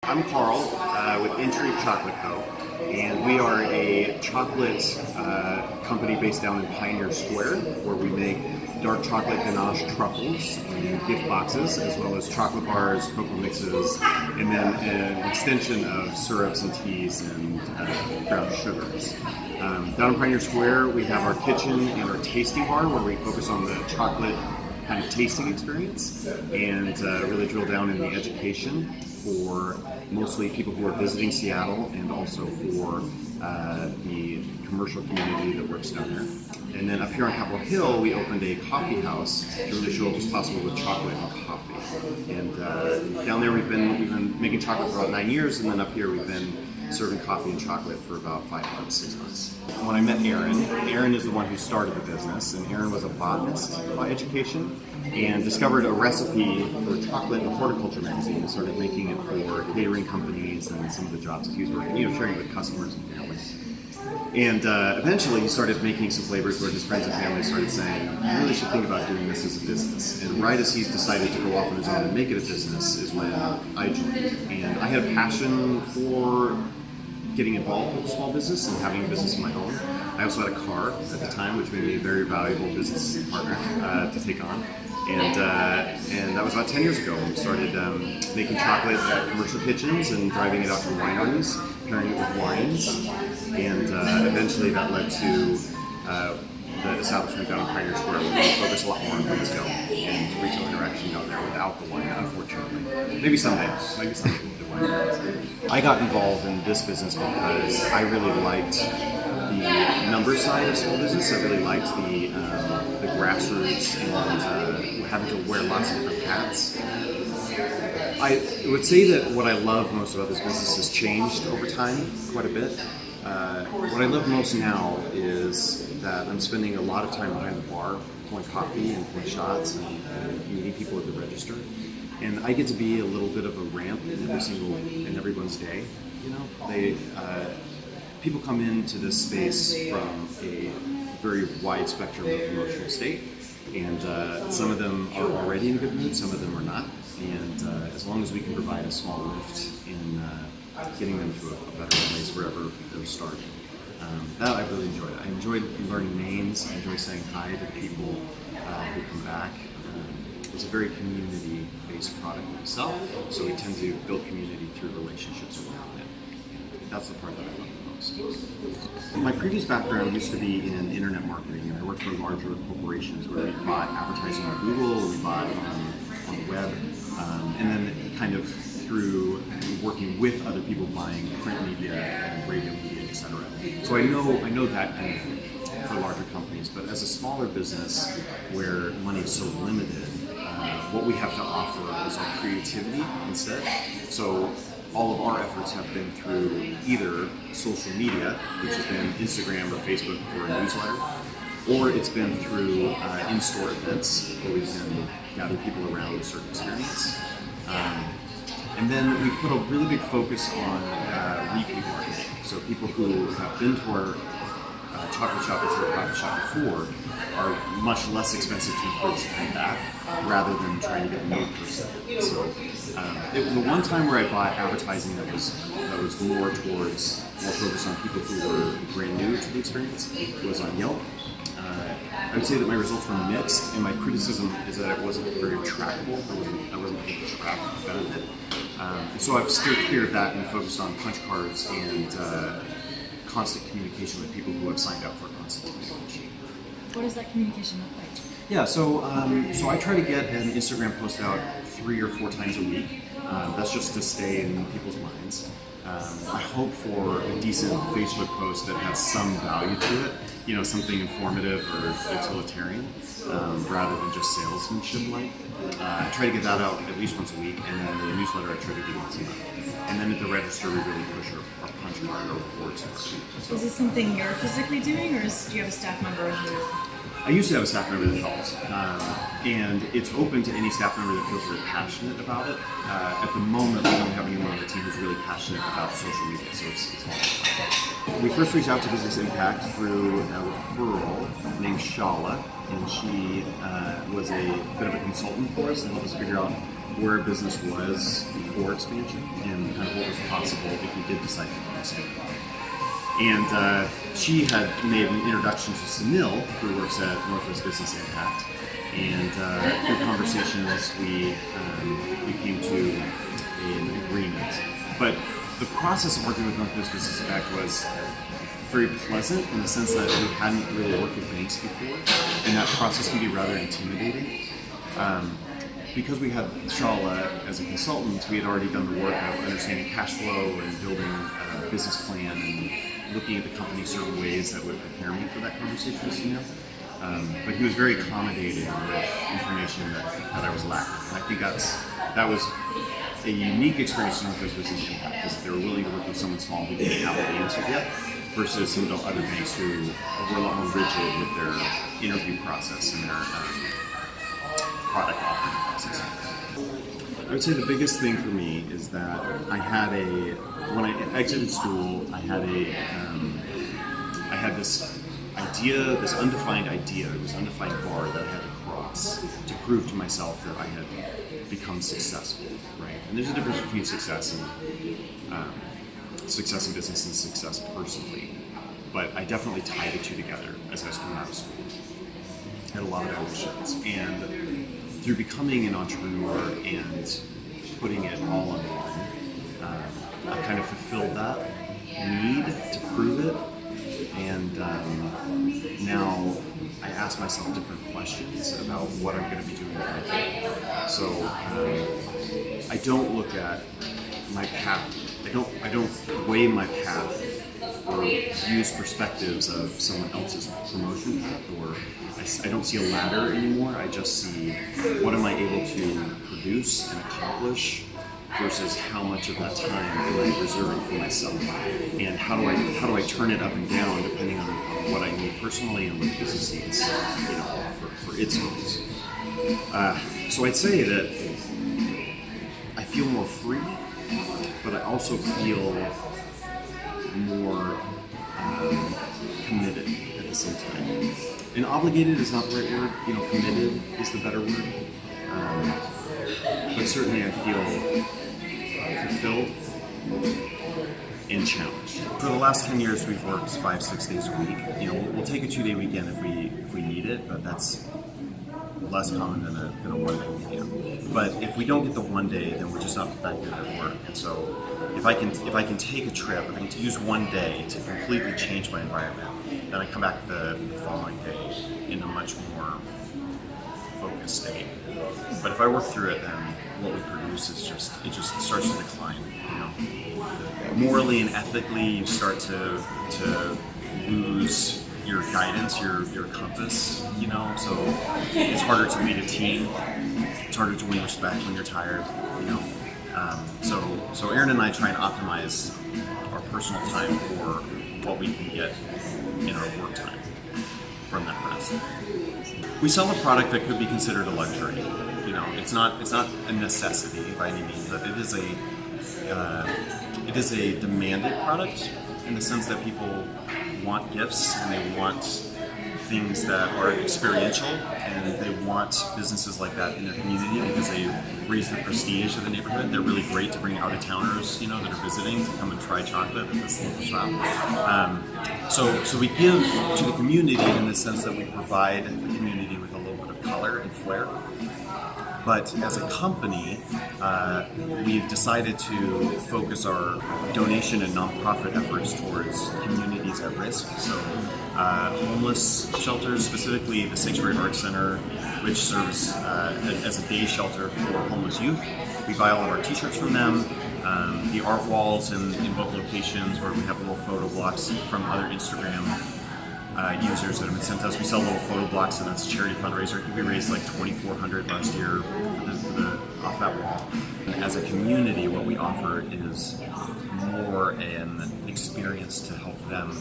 I'm Karl with Intrigue Chocolate Co. And we are a chocolate company based down in Pioneer Square, where we make dark chocolate ganache truffles in gift boxes, as well as chocolate bars, cocoa mixes, and then an extension of syrups and teas and brown sugars. Down in Pioneer Square, we have our kitchen and our tasting bar, where we focus on the chocolate kind of tasting experience and really drill down in the education for mostly people who are visiting Seattle and also for the commercial community that works down there. And then up here on Capitol Hill, we opened a coffee house to really show what was possible with chocolate and coffee. And down there we've been making chocolate for about 9 years, and then up here we've been serving coffee and chocolate for about 5 months, 6 months. When I met Aaron is the one who started the business, and Aaron was a botanist by education and discovered a recipe for chocolate in a horticulture magazine and started making it for catering companies and some of the jobs that he was working, sharing it with customers and family. And eventually he started making some flavors where his friends and family started saying, you really should think about doing this as a business. And right as he decided to go off on his own and make it a business is when I joined. And I had a passion for getting involved with a small business and having a business of my own. I also had a car at the time, which made me a very valuable business partner to take on. And that was about 10 years ago. We started making chocolate at commercial kitchens and driving it out to wineries, pairing it with wines. And eventually that led to the establishment down in Pioneer Square, where we focus a lot more on retail and retail interaction down there without the wine, unfortunately. Maybe someday we'll do wine. I got involved in this business because I really liked the number side of small business. I really liked the grassroots and having to wear lots of different hats. I would say that what I love most about this business has changed over time quite a bit. What I love most now is that I'm spending a lot of time behind the bar, pouring coffee and pouring shots and meeting people at the register. And I get to be a little bit of a ramp in everyone's day. People come into this space from a very wide spectrum of emotional state, and some of them are already in a good mood, some of them are not. And as long as we can provide a small lift in getting them to a better place wherever they're starting, that I really enjoyed. I enjoyed learning names. I enjoy saying hi to people who come back. It's a very community-based product that we sell, so we tend to build community through relationships around it. And that's the part that I love the most. My previous background used to be in internet marketing, and I worked for larger corporations where we bought advertising on Google, we bought on the web, and then kind of through working with other people buying print media and radio media, etc. So I know that kind of for larger companies, but as a smaller business where money is so limited, what we have to offer is our creativity instead. So all of our efforts have been through either social media, which has been Instagram or Facebook or a newsletter, or it's been through in-store events where we can gather people around a certain experience. And then we've put a really big focus on repeat marketing. So people who have been to our chocolate shop or coffee shop before are much less expensive to approach than that, rather than trying to get a new person. So the one time where I bought advertising that was more focused on people who were brand new to the experience was on Yelp. I would say that my results were mixed, and my criticism is that it wasn't very trackable. I wasn't able to track the benefit. And so I've steered clear of that and focused on punch cards and constant communication with people who have signed up for constant communication. What does that communication look like? Yeah, so I try to get an Instagram post out 3 or 4 times a week. That's just to stay in people's minds. I hope for a decent Facebook post that has some value to it, something informative or utilitarian, rather than just salesmanship-like. I try to get that out at least once a week, and then the newsletter I try to do once a month. And then at the register, we really push our punch card, our rewards. So, is this something you're physically doing, or do you have a staff member who? I used to have a staff member that helps, and it's open to any staff member that feels really passionate about it. At the moment, we don't have anyone on the team who's really passionate about social media, so it's all. We first reached out to Business Impact through a referral named Shala, and she was a bit of a consultant for us and helped us figure out where a business was before expansion and kind of what was possible if you did decide to expand. And she had made an introduction to Sunil, who works at Northwest Business Impact. And through conversations, we came to an agreement. But the process of working with Northwest Business Impact was very pleasant in the sense that we hadn't really worked with banks before, and that process can be rather intimidating. Because we had Shala as a consultant, we had already done the work of understanding cash flow and building a business plan and looking at the company certain ways that would prepare me for that conversation with Sunil. But he was very accommodating with information that I was lacking. And I think that was a unique experience in Northwest Business Impact, because they were willing to work with someone small who didn't have all the answers yet, versus some of the other banks who were a lot more rigid with their interview process and their product offering process. I would say the biggest thing for me is that when I exited school, I had this idea, this undefined bar that I had to cross to prove to myself that I had become successful, right? And there's a difference between success in business and success personally. But I definitely tied the two together as I was coming out of school. I had a lot of ambitions, and through becoming an entrepreneur and putting it all on one, I kind of fulfilled that need to prove it. And now I ask myself different questions about what I'm going to be doing in my life. So I don't look at my path. I don't weigh my path or use perspectives of someone else's promotion path, or I don't see a ladder anymore. I just see what am I able to produce and accomplish versus how much of that time am I reserving for myself, and how do I turn it up and down depending on what I need personally and what the business needs, for its goals. So I'd say that I feel more free, but I also feel more committed at the same time. And obligated is not the right word. Committed is the better word. But certainly I feel fulfilled and challenged. For the last 10 years, we've worked 5-6 days a week. We'll take a 2-day weekend if we need it, but that's less common than a 1-day weekend. But if we don't get the 1 day, then we're just not effective at work. And so if I can take a trip, if I can use 1 day to completely change my environment, then I come back the following day in a much more focused state. But if I work through it, then what we produce is it just starts to decline. Morally and ethically, you start to lose your guidance, your compass. So it's harder to lead a team. It's harder to win respect when you're tired. So Aaron and I try and optimize our personal time for what we can get in our work time from that rest. We sell a product that could be considered a luxury. It's not a necessity by any means, but it is a demanded product in the sense that people want gifts and they want things that are experiential, and they want businesses like that in their community because they raise the prestige of the neighborhood. They're really great to bring out-of-towners, that are visiting to come and try chocolate at this local shop. So we give to the community in the sense that we provide the community with a little bit of color and flair. But as a company, we've decided to focus our donation and nonprofit efforts towards communities at risk. So homeless shelters, specifically the Sanctuary Arts Center, which serves as a day shelter for homeless youth. We buy all of our t-shirts from them. The art walls in both locations where we have little photo blocks from other Instagram users that have been sent to us. We sell little photo blocks, and that's a charity fundraiser. I think we raised like $2,400 last year off that wall. And as a community, what we offer is more an experience to help them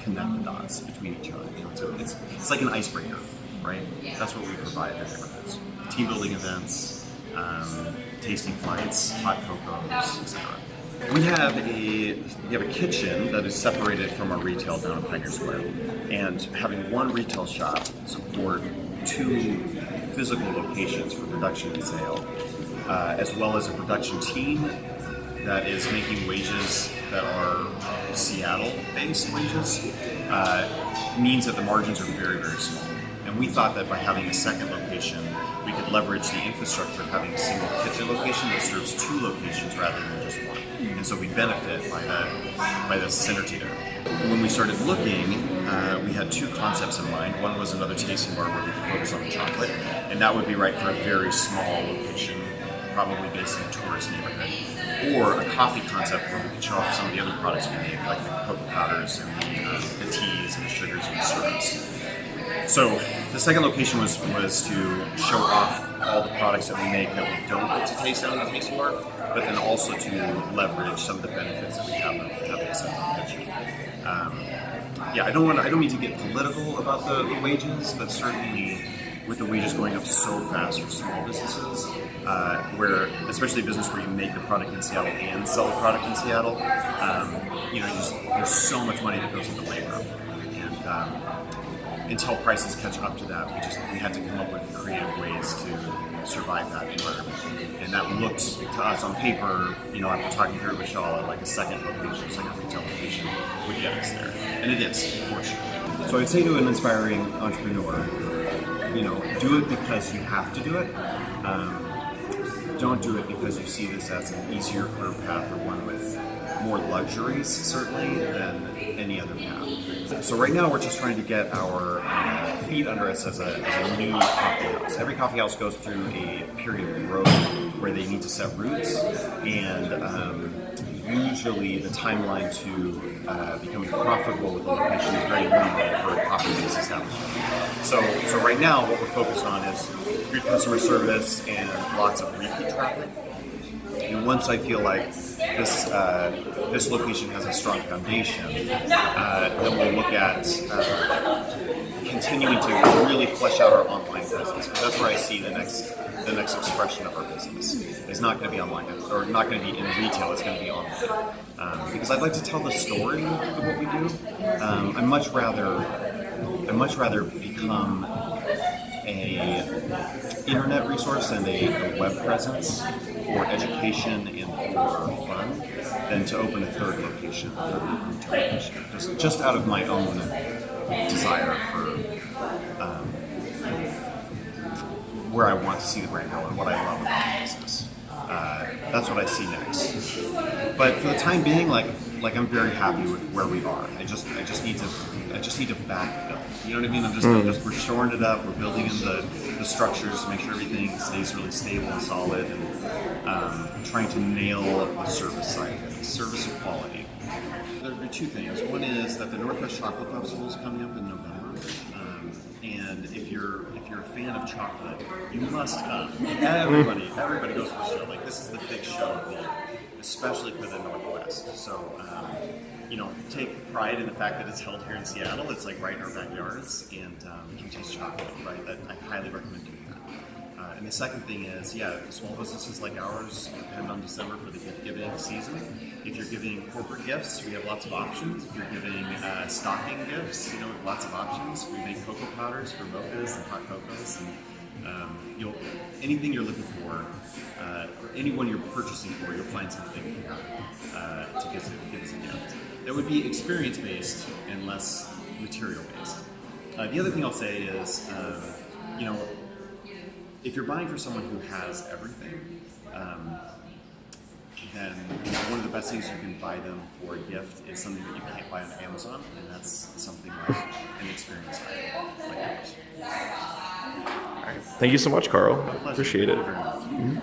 connect the dots between each other. So it's like an icebreaker, right? That's what we provide in neighborhoods. Team building events, tasting flights, hot cocos, etc. We have a kitchen that is separated from our retail down in Pioneer Square, and having one retail shop support 2 physical locations for production and sale, as well as a production team that is making wages that are Seattle-based wages, means that the margins are very, very small. And we thought that by having a second location, we could leverage the infrastructure of having a single kitchen location that serves 2 locations rather than just 1. And so we benefit by the synergy there. When we started looking, we had 2 concepts in mind. One was another tasting bar where we could focus on the chocolate, and that would be right for a very small location, probably based in a tourist neighborhood. Or a coffee concept where we could show off some of the other products we make, like the cocoa powders and the teas and the sugars and the syrups. So the second location was to show off all the products that we make that we don't get to taste out in the tasting bar, but then also to leverage some of the benefits that we have of having a second kitchen. I don't mean to get political about the wages, but certainly with the wages going up so fast for small businesses, where especially a business where you make the product in Seattle and sell the product in Seattle, there's so much money that goes into labor, and until prices catch up to that, we had to come up with creative ways to survive that environment, and that looked to us on paper, after talking through with Shaw, like a second retail location would get us there, and it is, fortunately. So I'd say to an inspiring entrepreneur, do it because you have to do it. Don't do it because you see this as an easier career path or one with more luxuries, certainly, than any other path. So right now we're just trying to get our feet under us as a new coffee house. Every coffee house goes through a period of growth where they need to set roots, and usually the timeline to becoming profitable with a location is very limited for a coffee-based establishment. So right now what we're focused on is good customer service and lots of repeat traffic. And once I feel like this location has a strong foundation, then we'll look at continuing to really flesh out our online presence. That's where I see the next expression of our business. It's not going to be online, or not going to be in retail. It's going to be online, because I'd like to tell the story of what we do. I much rather become a internet resource and a web presence for education and for fun than to open a third location, just out of my own desire for where I want to see the brand go and what I love about the business. That's what I see next. But for the time being, I'm very happy with where we are. I just need to backfill. You know what I mean? We're shoring it up. We're building in the structures to make sure everything stays really stable and solid, and trying to nail the service side of it, service and quality. There are 2 things. One is that the Northwest Chocolate Festival is coming up in November. And if you're a fan of chocolate, you must come. Everybody goes to the show. This is the big show of the year, especially for the Northwest. So, take pride in the fact that it's held here in Seattle. It's right in our backyards, and we can taste chocolate, right? That I highly recommend doing that. And the second thing is, small businesses like ours depend on December for the gift-giving season. If you're giving corporate gifts, we have lots of options. If you're giving stocking gifts, we have lots of options. We make cocoa powders for mochas and hot cocos, and anything you're looking for, or anyone you're purchasing for, you'll find something to give as a gift. That would be experience-based and less material-based. The other thing I'll say is, if you're buying for someone who has everything, then one of the best things you can buy them for a gift is something that you can't buy on Amazon, and that's something like an experience like yours. All right. Thank you so much, Karl. Appreciate it. Thank you very much.